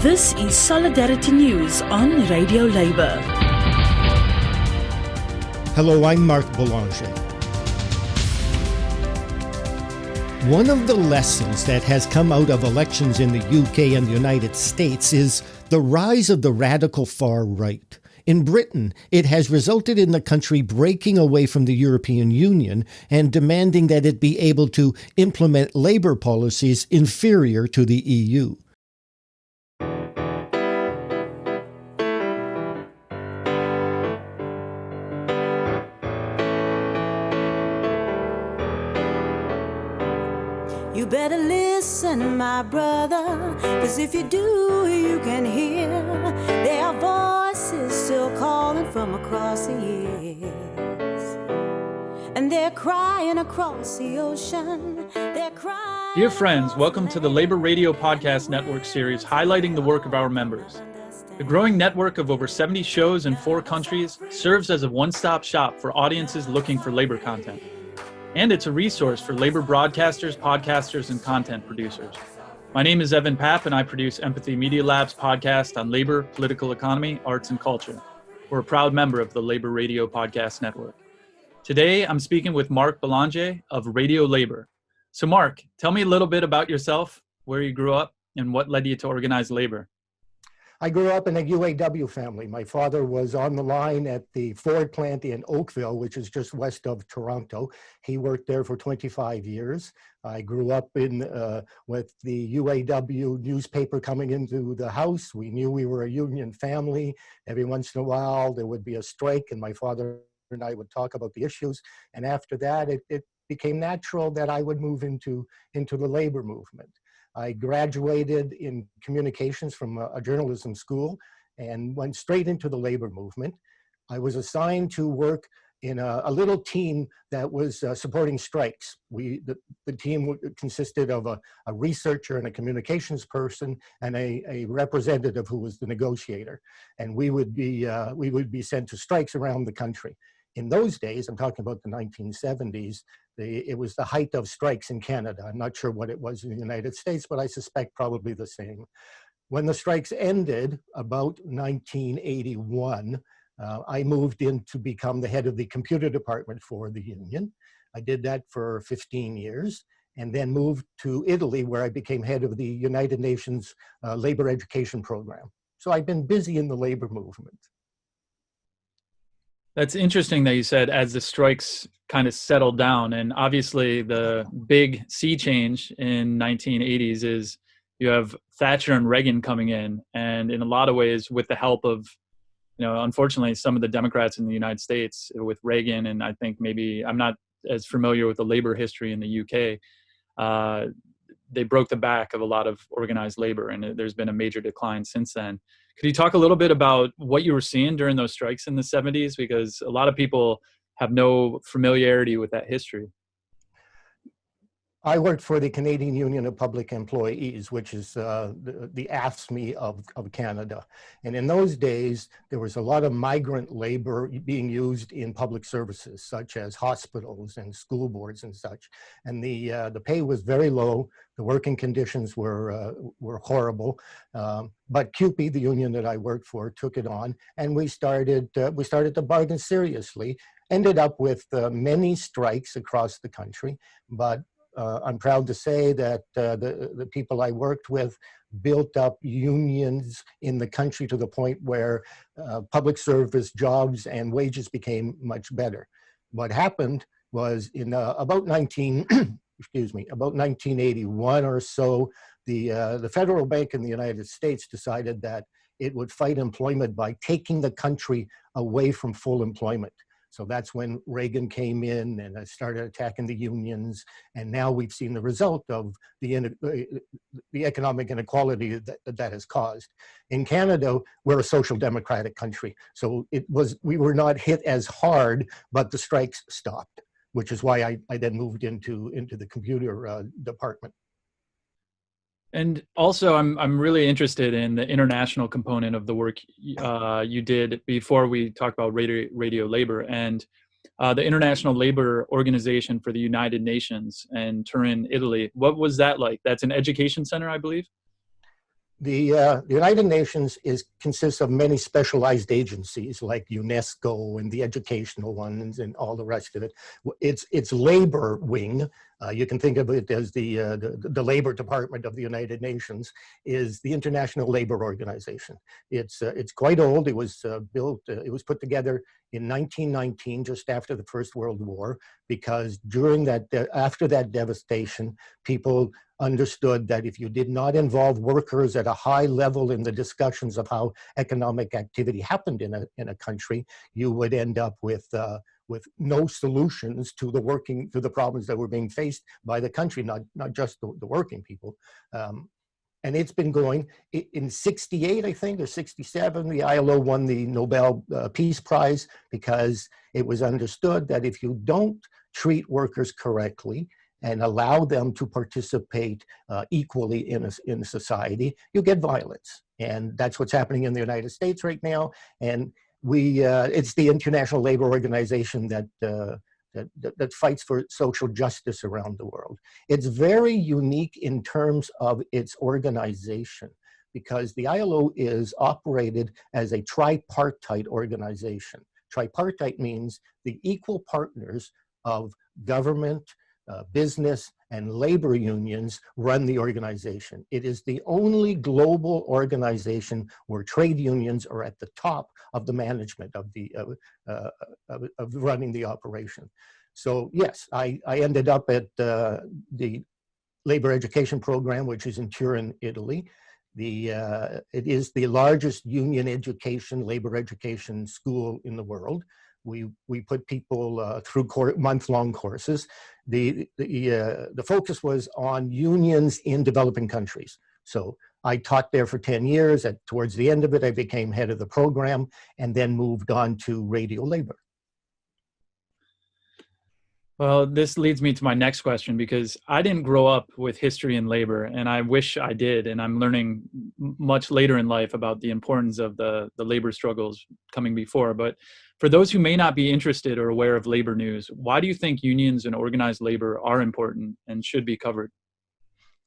This is Solidarity News on RadioLabour. Hello, I'm Marc Bélanger. One of the lessons that has come out of elections in the UK and the United States is the rise of the radical far right. In Britain, it has resulted in the country breaking away from the European Union and demanding that it be able to implement Labour policies inferior to the EU. You better listen, my brother, 'cause if you do, you can hear there are voices still calling from across the years. And they're crying across the ocean, they're crying. Dear friends, welcome to the Labor Radio Podcast Network series highlighting the work of our members. The growing network of over 70 shows in 4 countries serves as a one-stop shop for audiences looking for labor content. And it's a resource for labor broadcasters, podcasters, and content producers. My name is Evan Papp, and I produce Empathy Media Lab's podcast on labor, political economy, arts, and culture. We're a proud member of the Labor Radio Podcast Network. Today, I'm speaking with Marc Bélanger of RadioLabour. So Marc, tell me a little bit about yourself, where you grew up, and what led you to organize labor. I grew up in a UAW family. My father was on the line at the Ford plant in Oakville, which is just west of Toronto. He worked there for 25 years. I grew up with the UAW newspaper coming into the house. We knew we were a union family. Every once in a while, there would be a strike, and my father and I would talk about the issues. And after that, it became natural that I would move into the labor movement. I graduated in communications from a journalism school and went straight into the labor movement. I was assigned to work in a little team that was supporting strikes. The team consisted of a researcher and a communications person and a representative who was the negotiator. And we would be sent to strikes around the country. In those days, I'm talking about the 1970s, it was the height of strikes in Canada. I'm not sure what it was in the United States, but I suspect probably the same. When the strikes ended, about 1981, I moved in to become the head of the computer department for the union. I did that for 15 years and then moved to Italy, where I became head of the United Nations Labor Education Program. So I've been busy in the labor movement. That's interesting that you said as the strikes kind of settled down, and obviously the big sea change in 1980s is you have Thatcher and Reagan coming in, and in a lot of ways with the help of, unfortunately some of the Democrats in the United States with Reagan, and I think maybe I'm not as familiar with the labor history in the UK, they broke the back of a lot of organized labor, and there's been a major decline since then. Could you talk a little bit about what you were seeing during those strikes in the 70s? Because a lot of people have no familiarity with that history. I worked for the Canadian Union of Public Employees, which is the AFSCME of Canada. And in those days, there was a lot of migrant labor being used in public services, such as hospitals and school boards and such. And the pay was very low. The working conditions were horrible. But CUPE, the union that I worked for, took it on, and we started to bargain seriously. Ended up with many strikes across the country, but I'm proud to say that the people I worked with built up unions in the country to the point where public service jobs and wages became much better. What happened was in about 1981 or so, the Federal Bank in the United States decided that it would fight employment by taking the country away from full employment. So that's when Reagan came in and started attacking the unions. And now we've seen the result of the economic inequality that has caused. In Canada, we're a social democratic country. So we were not hit as hard, but the strikes stopped, which is why I then moved into the computer department. And also, I'm really interested in the international component of the work you did before we talk about RadioLabour and the International Labor Organization for the United Nations in Turin, Italy. What was that like? That's an education center, I believe? The United Nations consists of many specialized agencies like UNESCO and the educational ones and all the rest of it. Its labor wing, you can think of it as the Labor Department of the United Nations, is the International Labor Organization. It's quite old. It was it was put together in 1919, just after the First World War, because after that devastation, people understood that if you did not involve workers at a high level in the discussions of how economic activity happened in a country, you would end up with no solutions to the problems that were being faced by the country, not just the working people. And it's been going. In 68, I think, or 67, the ILO won the Nobel Peace Prize because it was understood that if you don't treat workers correctly and allow them to participate equally in society, you get violence. And that's what's happening in the United States right now. And it's the International Labor Organization that fights for social justice around the world. It's very unique in terms of its organization, because the ILO is operated as a tripartite organization. Tripartite means the equal partners of government, business, and labor unions run the organization. It is the only global organization where trade unions are at the top of the management of running the operation. So yes, I ended up at the labor education program, which is in Turin, Italy. It is the largest union education, labor education school in the world. We put people through month-long courses. The focus was on unions in developing countries. So I taught there for 10 years. Towards the end of it, I became head of the program and then moved on to RadioLabour. Well, this leads me to my next question, because I didn't grow up with history and labor, and I wish I did. And I'm learning much later in life about the importance of the labor struggles coming before. But for those who may not be interested or aware of labor news, why do you think unions and organized labor are important and should be covered?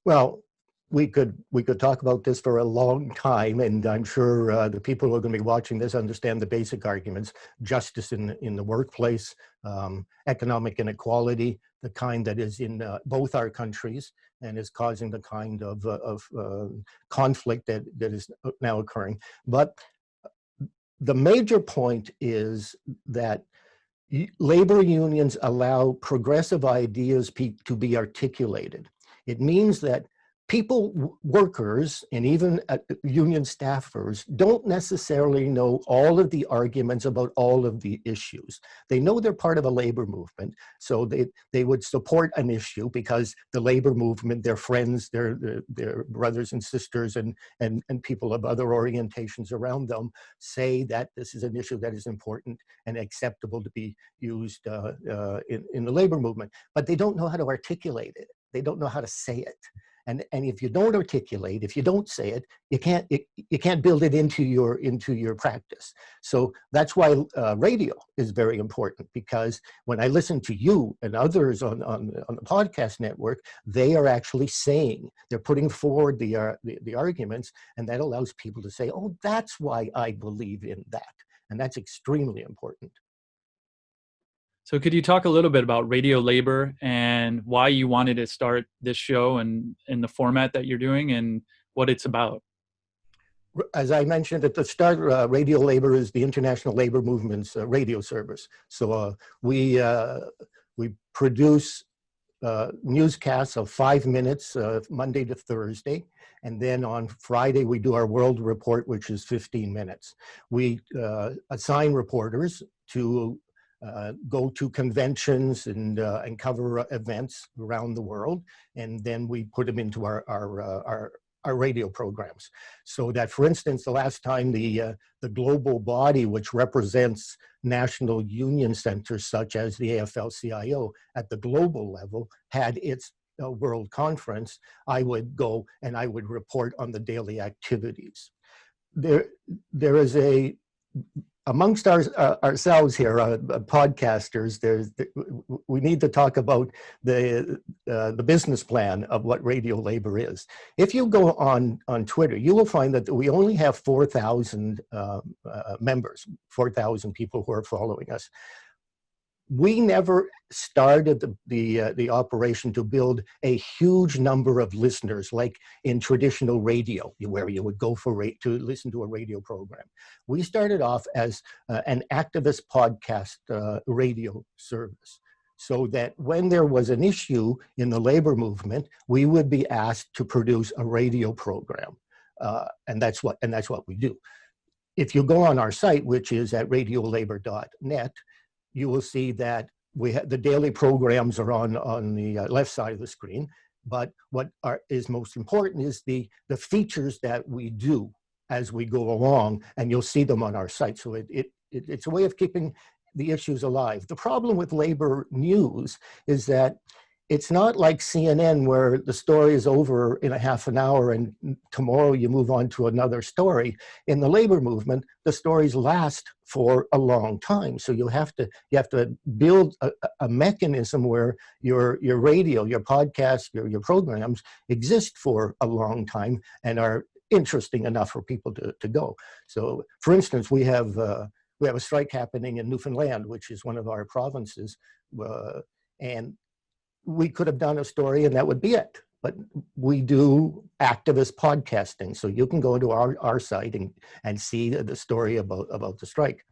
Well, we could talk about this for a long time, and I'm sure the people who are going to be watching this understand the basic arguments: justice in the workplace, economic inequality, the kind that is in both our countries and is causing the kind of conflict that is now occurring. But the major point is that labor unions allow progressive ideas to be articulated. It means that workers, and even union staffers don't necessarily know all of the arguments about all of the issues. They know they're part of a labor movement, so they would support an issue because the labor movement, their friends, their brothers and sisters, and people of other orientations around them say that this is an issue that is important and acceptable to be used in the labor movement. But they don't know how to articulate it. They don't know how to say it. And if you don't articulate, if you don't say it, you can't build it into your practice. So that's why radio is very important, because when I listen to you and others on the podcast network, they are actually they're putting forward the arguments, and that allows people to say, oh, that's why I believe in that. And that's extremely important. So could you talk a little bit about RadioLabour and why you wanted to start this show and in the format that you're doing and what it's about? As I mentioned at the start, RadioLabour is the International Labor Movement's radio service. So we produce newscasts of 5 minutes, Monday to Thursday. And then on Friday, we do our World Report, which is 15 minutes. We assign reporters to go to conventions and cover events around the world, and then we put them into our radio programs. So that, for instance, the last time the global body, which represents national union centers such as the AFL-CIO at the global level, had its world conference, I would go and I would report on the daily activities. There is amongst ourselves here, podcasters, we need to talk about the business plan of what RadioLabour is. If you go on Twitter, you will find that we only have 4,000 members, 4,000 people who are following us. We never started the operation to build a huge number of listeners like in traditional radio, where you would go to listen to a radio program. We started off as an activist podcast radio service, so that when there was an issue in the labor movement, we would be asked to produce a radio program, and that's what we do. If you go on our site, which is at radiolabor.net, you will see that the daily programs are on the left side of the screen. But what is most important is the features that we do as we go along, and you'll see them on our site. So it's a way of keeping the issues alive. The problem with labor news is that it's not like CNN, where the story is over in a half an hour and tomorrow you move on to another story. In the labor movement, the stories last for a long time. So you have to build a mechanism where your radio, your podcast, your programs exist for a long time and are interesting enough for people to go. So, for instance, we have a strike happening in Newfoundland, which is one of our provinces, and we could have done a story and that would be it. But we do activist podcasting. So you can go to our site and see the story about the strike.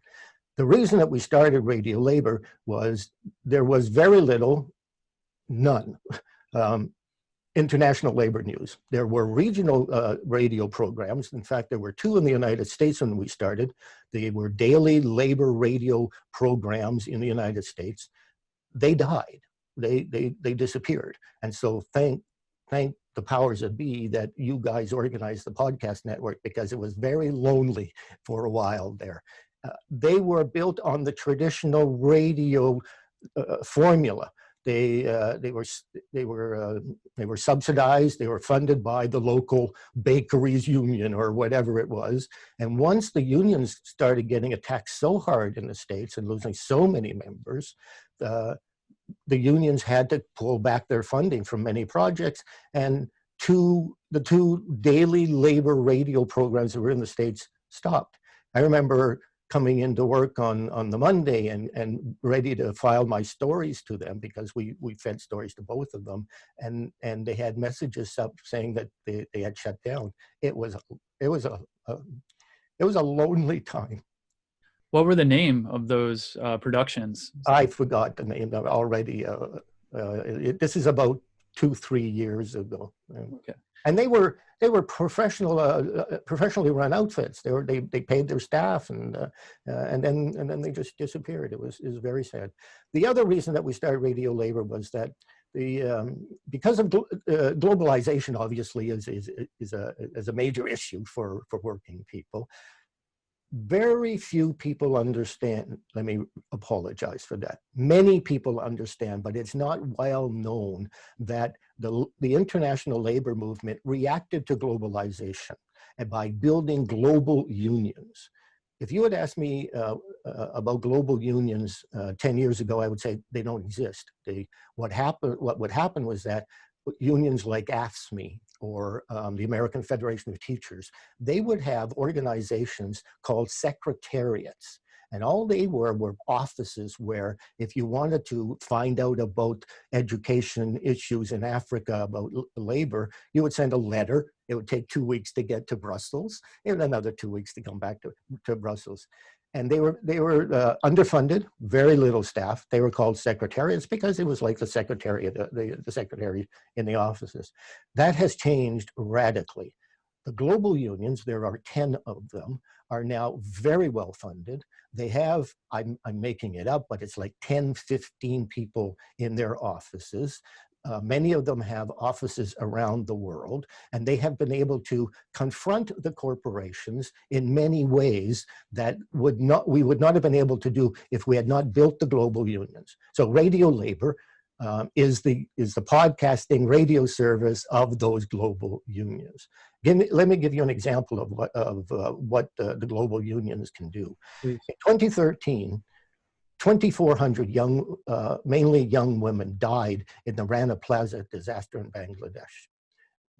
The reason that we started RadioLabour was there was very little, none, international labor news. There were regional radio programs. In fact, there were 2 in the United States when we started. They were daily labor radio programs in the United States. They died. They disappeared. And so thank the powers that be that you guys organized the podcast network, because it was very lonely for a while there. They were built on the traditional radio formula. They were subsidized. They were funded by the local bakeries union or whatever it was. And once the unions started getting attacked so hard in the States and losing so many members, the unions had to pull back their funding from many projects, and the 2 daily labor radio programs that were in the States stopped. I remember coming into work on the Monday and ready to file my stories to them, because we fed stories to both of them, and they had messages up saying that they had shut down. It was a lonely time. What were the name of those productions? I forgot the name already. This is about 2-3 years ago. Okay. And they were professionally run outfits. They paid their staff, and then they just disappeared. It was very sad. The other reason that we started RadioLabour was that because of globalization, obviously is a major issue for working people. Very few people understand. Let me apologize for that. Many people understand, but it's not well known that the international labor movement reacted to globalization and by building global unions. If you had asked me about global unions 10 years ago, I would say they don't exist. What would happen was that unions like AFSCME or the American Federation of Teachers, they would have organizations called secretariats. And all they were offices where if you wanted to find out about education issues in Africa, about labor, you would send a letter. It would take 2 weeks to get to Brussels, and another 2 weeks to come back to Brussels. And they were underfunded, very little staff. They were called secretariats because it was like the secretariat, the secretary in the offices. That has changed radically. The global unions, there are 10 of them, are now very well funded. They have, I'm making it up, but it's like 10, 15 people in their offices. Many of them have offices around the world, and they have been able to confront the corporations in many ways that we would not have been able to do if we had not built the global unions. So RadioLabour is the podcasting radio service of those global unions. Let me give you an example of what the global unions can do. Please. In 2013, 2,400 young, mainly young women died in the Rana Plaza disaster in Bangladesh.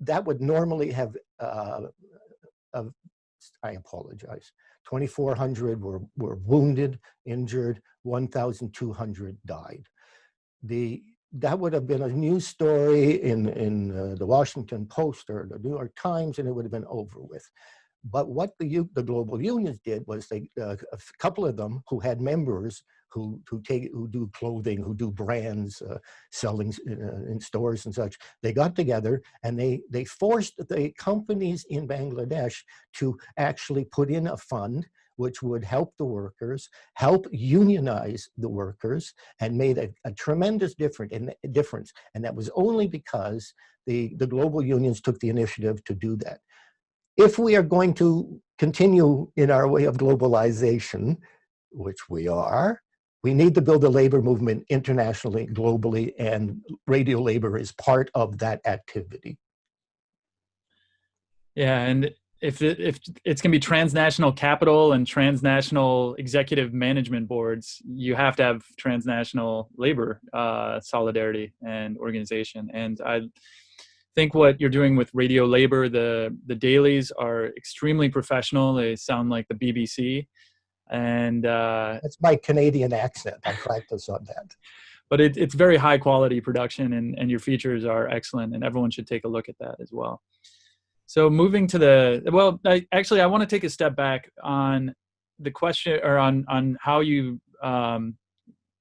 That would normally have, I apologize, 2,400 were wounded, injured, 1,200 died. That would have been a news story in the Washington Post or the New York Times, and it would have been over with. But what the global unions did was a couple of them who had members who do clothing, who do brands, selling in stores and such, they got together and they forced the companies in Bangladesh to actually put in a fund which would help the workers, help unionize the workers, and made a tremendous difference. And that was only because the global unions took the initiative to do that. If we are going to continue in our way of globalization, which we are, we need to build a labor movement internationally, globally, and Radio Labor is part of that activity. Yeah, and if it's going to be transnational capital and transnational executive management boards, you have to have transnational labor solidarity and organization. And I think what you're doing with Radio Labor, the dailies are extremely professional. They sound like the BBC. And that's my Canadian accent. I practice on that. But it's very high quality production, and your features are excellent, and everyone should take a look at that as well. So moving to I want to take a step back on the question, or on how you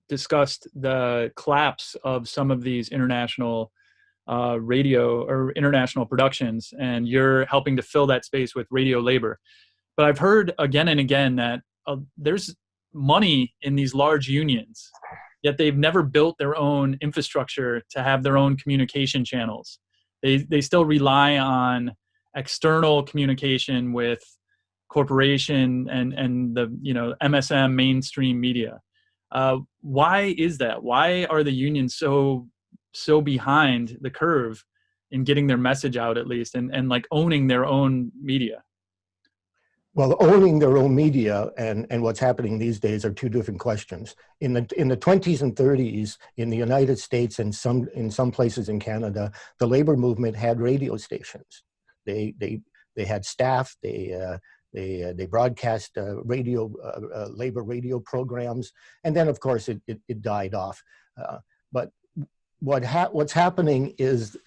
discussed the collapse of some of these international radio or international productions, and you're helping to fill that space with Radio Labor. But I've heard again and again that there's money in these large unions, yet they've never built their own infrastructure to have their own communication channels. They still rely on external communication with corporation and the MSM mainstream media. Why is that? Why are the unions so behind the curve in getting their message out, at least, and like owning their own media? Well, owning their own media and what's happening these days are two different questions. In the 20s and 30s in the United States and in some places in Canada, the labor movement had radio stations. They had staff. They broadcast labor radio programs, and then of course it died off. But what's happening is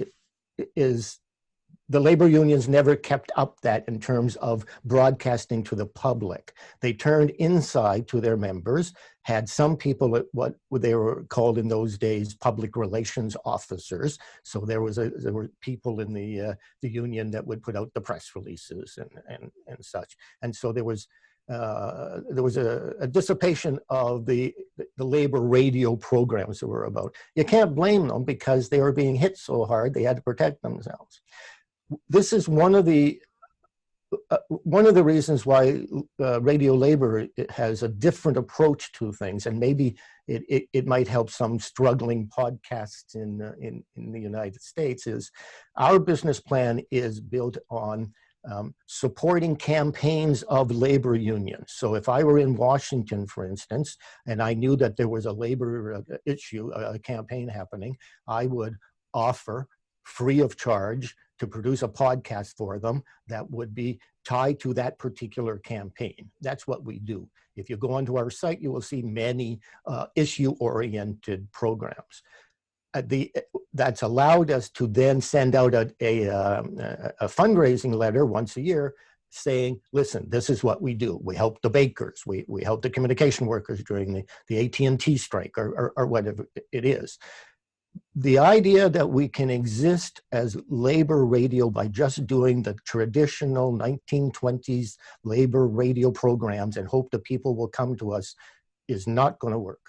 the labor unions never kept up that in terms of broadcasting to the public. They turned inside to their members, had some people at what they were called in those days public relations officers. So there were people in the union that would put out the press releases and such. And so there was a dissipation of the labor radio programs that were about. You can't blame them because they were being hit so hard they had to protect themselves. This is one of the reasons why Radio Labor has a different approach to things, and maybe it might help some struggling podcasts in the United States. Is our business plan is built on supporting campaigns of labor unions. So if I were in Washington, for instance, and I knew that there was a labor issue, a campaign happening, I would offer free of charge to produce a podcast for them that would be tied to that particular campaign. That's what we do. If you go onto our site, you will see many issue-oriented programs. That's allowed us to then send out a fundraising letter once a year saying, listen, this is what we do. We help the bakers. We help the communication workers during the AT&T strike or whatever it is. The idea that we can exist as labor radio by just doing the traditional 1920s labor radio programs and hope that people will come to us is not going to work.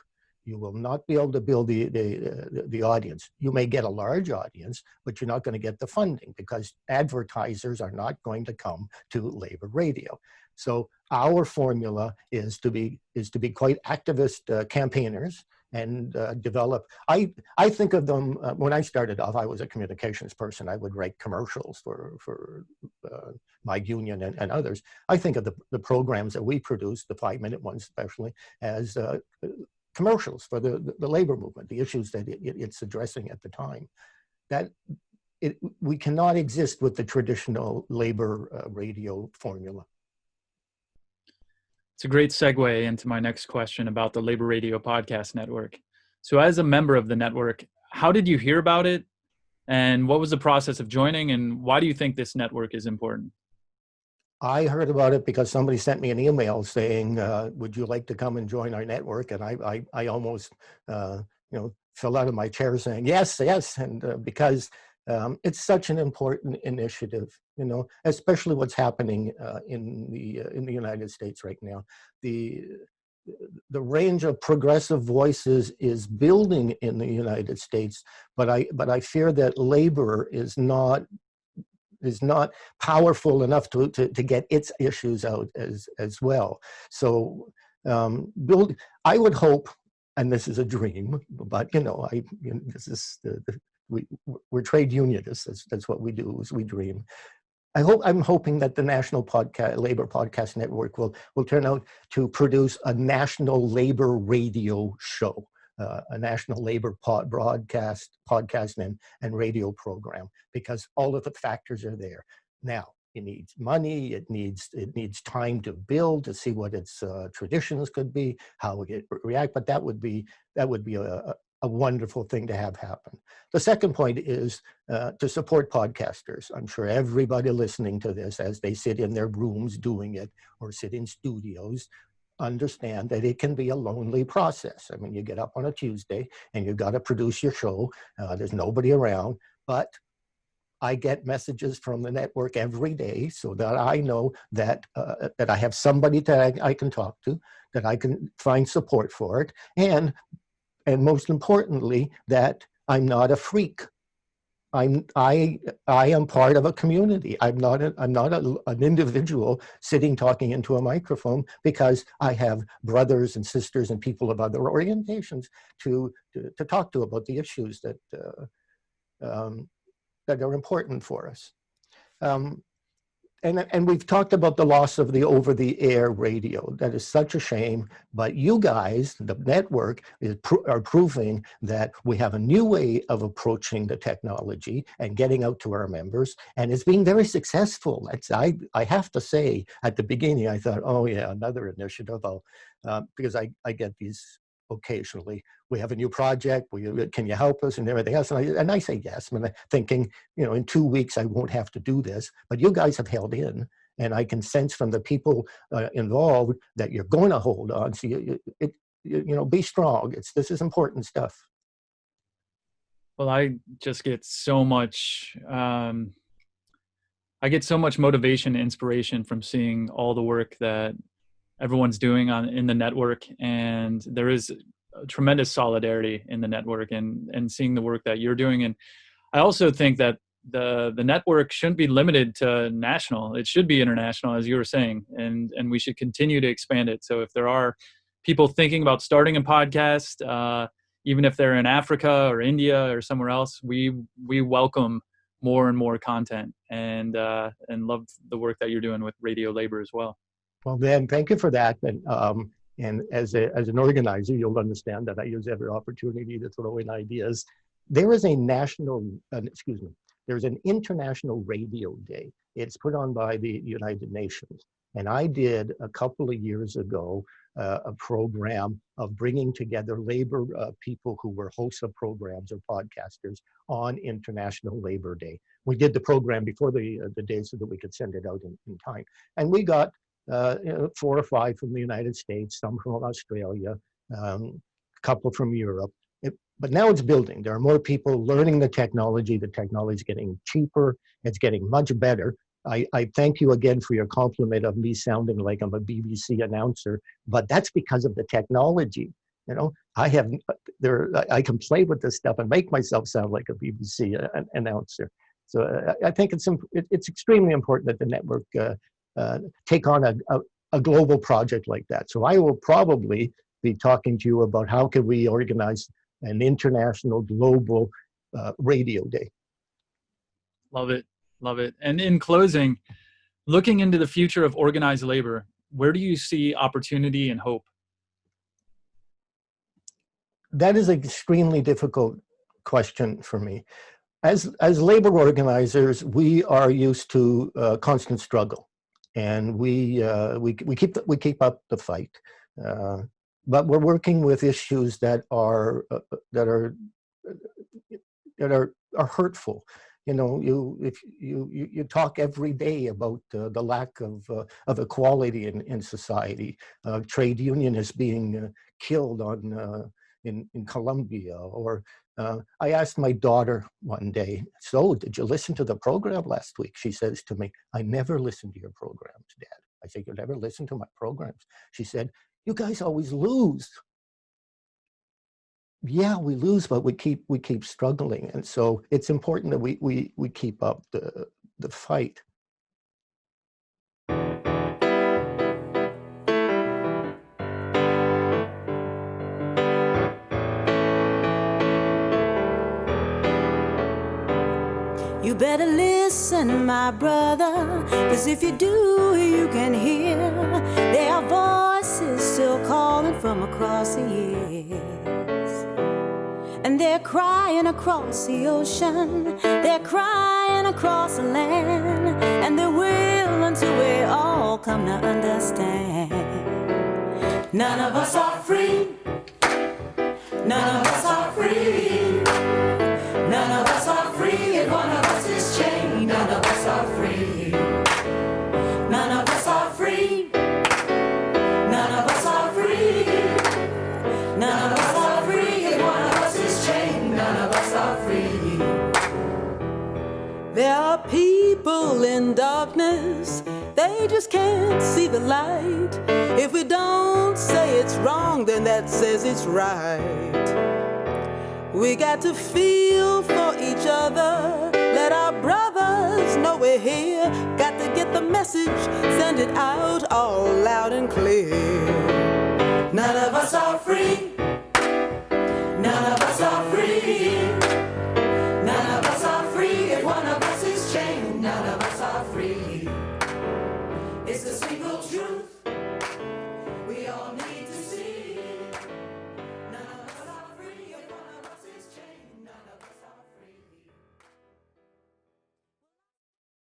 You will not be able to build the audience. You may get a large audience, but you're not going to get the funding because advertisers are not going to come to labor radio. So our formula is to be quite activist campaigners and develop. I think of them, when I started off, I was a communications person. I would write commercials for my union and others. I think of the programs that we produce, the 5-minute ones especially, as commercials for the labor movement, the issues that it's addressing at the time. That we cannot exist with the traditional labor radio formula. It's a great segue into my next question about the Labor Radio Podcast Network. So as a member of the network, how did you hear about it? And what was the process of joining? And why do you think this network is important? I heard about it because somebody sent me an email saying, would you like to come and join our network? And I almost, fell out of my chair saying, yes. And because it's such an important initiative, especially what's happening in the United States right now. The range of progressive voices is building in the United States, but I fear that labor is not powerful enough to get its issues out as well. So I would hope, and this is a dream, but this is we're trade unionists. That's what we do, is we dream. I'm hoping that the National Labor Podcast Network will turn out to produce a national labor radio show, a national labor podcast and radio program, because all of the factors are there. Now, it needs money, it needs time to build, to see what its traditions could be, how it react, but that would be a wonderful thing to have happen. The second point is to support podcasters. I'm sure everybody listening to this, as they sit in their rooms doing it or sit in studios, understand that it can be a lonely process. I mean, you get up on a Tuesday and you've got to produce your show. There's nobody around, but I get messages from the network every day so that I know that that I have somebody that I can talk to, that I can find support for it, and most importantly, that I'm not a freak. I am part of a community. I'm not an individual sitting talking into a microphone, because I have brothers and sisters and people of other orientations to talk to about the issues that are important for us. And we've talked about the loss of the over-the-air radio. That is such a shame, but you guys, the network, are proving that we have a new way of approaching the technology and getting out to our members, and it's being very successful. I have to say, at the beginning, I thought, oh yeah, another initiative, because I get these occasionally. We have a new project, can you help us, and everything else, and I say yes, thinking, in 2 weeks I won't have to do this, but you guys have held in, and I can sense from the people involved that you're going to hold on. So be strong. This is important stuff. Well, I just get so much motivation and inspiration from seeing all the work that everyone's doing in the network, and there is a tremendous solidarity in the network, and seeing the work that you're doing. And I also think that the network shouldn't be limited to national. It should be international, as you were saying, and we should continue to expand it. So if there are people thinking about starting a podcast, even if they're in Africa or India or somewhere else, we welcome more and more content, and love the work that you're doing with Radio Labor as well. Well, Dan, thank you for that. And as an organizer, you'll understand that I use every opportunity to throw in ideas. There is there's an International Radio Day. It's put on by the United Nations. And I did a couple of years ago a program of bringing together labor people who were hosts of programs or podcasters on International Labor Day. We did the program before the day so that we could send it out in time. And we got 4 or 5 from the United States, some from Australia, a couple from Europe. But now it's building. There are more people learning the technology. The technology is getting cheaper. It's getting much better. I thank you again for your compliment of me sounding like I'm a BBC announcer, but that's because of the technology. I can play with this stuff and make myself sound like a BBC announcer. So I think it's extremely important that the network take on a global project like that. So I will probably be talking to you about how can we organize an international global radio day. Love it. Love it. And in closing, looking into the future of organized labor, where do you see opportunity and hope? That is an extremely difficult question for me. As labor organizers, we are used to constant struggle, and we keep up the fight. But we're working with issues that are hurtful. You know, you talk every day about the lack of equality in society. Trade unionists being killed in Colombia, or I asked my daughter one day, "So, did you listen to the program last week?" She says to me, "I never listen to your programs, Dad." I said, "You never listen to my programs?" She said, "You guys always lose." Yeah, we lose, but we keep struggling, and so it's important that we keep up the fight. You better listen, my brother, 'cause if you do, you can hear there are voices still calling from across the years. And they're crying across the ocean, they're crying across the land, and they will until we all come to understand. None of us are free, none of us are free, none of us are free, and one of us is chained. None of us are free, none of us are free, none of us are free, none of us are free, and one of us is chained. None of us are free. There are people in darkness, they just can't see the light. If we don't say it's wrong, then that says it's right. We got to feel for each other, let our brothers know we're here. Got to get the message, send it out all loud and clear. None of us are free, none of us are free, none of us are free. If one of us is chained, none of us are free.